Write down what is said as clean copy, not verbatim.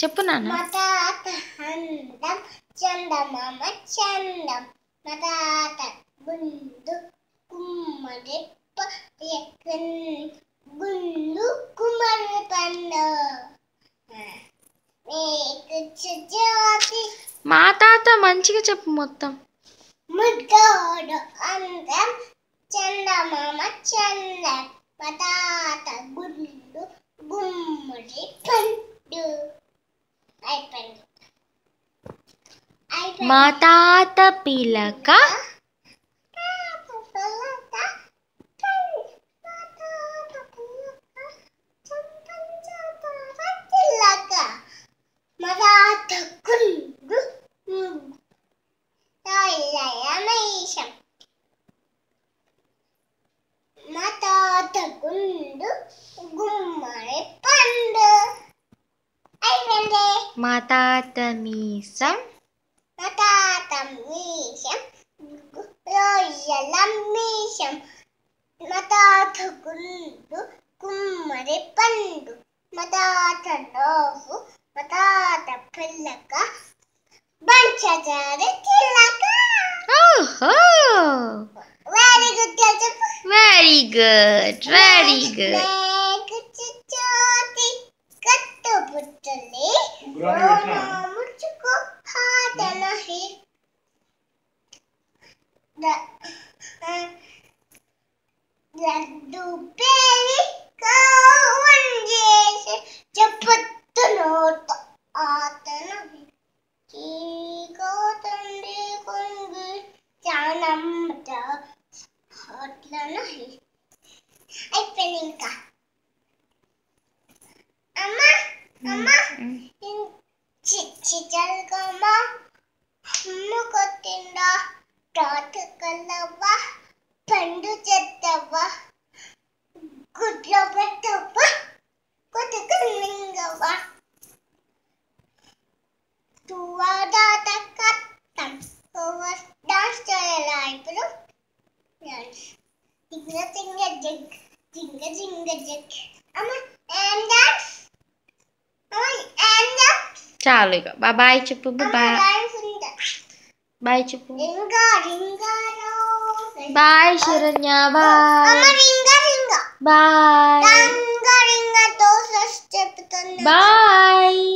చెప్పు నాన్న. మా తాత అందం చందమామ చందం. మా తాత గుండు గుమ్మడి గుండు కుమ్మడి పండు. మా తాత మంచిగా చెప్పు మొత్తం. ముద్దోడు అందం చందమామ చందం. మా తాత గుండు గుమ్మడి పండు. అయిపోయింది. మా తాత పిలక మా తాత గుండు మేషం. మా తాత గుండు గుమ్మడి పండు. అయిపోయింది. మా తాత మీసం మా తాత మీసం రొయ్యల మీసం. మా తాత గుండు గుమ్మడి పండు. మా తాత నవ్వు. మా తాత పిల్లక బంచదార చిలక. ఓహో వెరీ గుడ్ చెప్పు. Very good very good. మేఘచిచ్చోటి కట్టు పుట్టలి ముచ్చుకో హాదనహి. లడ్డు పేరి కావన్ చేసి చెప్పొద్దు నోట ఆతనహి. చీకోతండి కొంగి చానమ్మట అట్లనహి. అయిపోయింది. ఇంకా అమ్మా అమ్మా చిచ్చి చల్కమ్మా అమ్మ కొట్టిందా తాత కల్లవ్వా పండు చెత్తవ్వా గుడ్లో పెట్టవ్వా కొట్టుకు మింగవ్వా తువాదాత కట్టం డాన్స్ చేయాలా ఇప్పుడు? జింగ జింగ జగ్ జింగ జింగ జగ్. అమ్మ ఏం డాన్స్? చాలు ఇక బాయ్ చెప్పు. బాయ్ బాయ్ చెప్పు. Bye Saranya. Bye bye bye.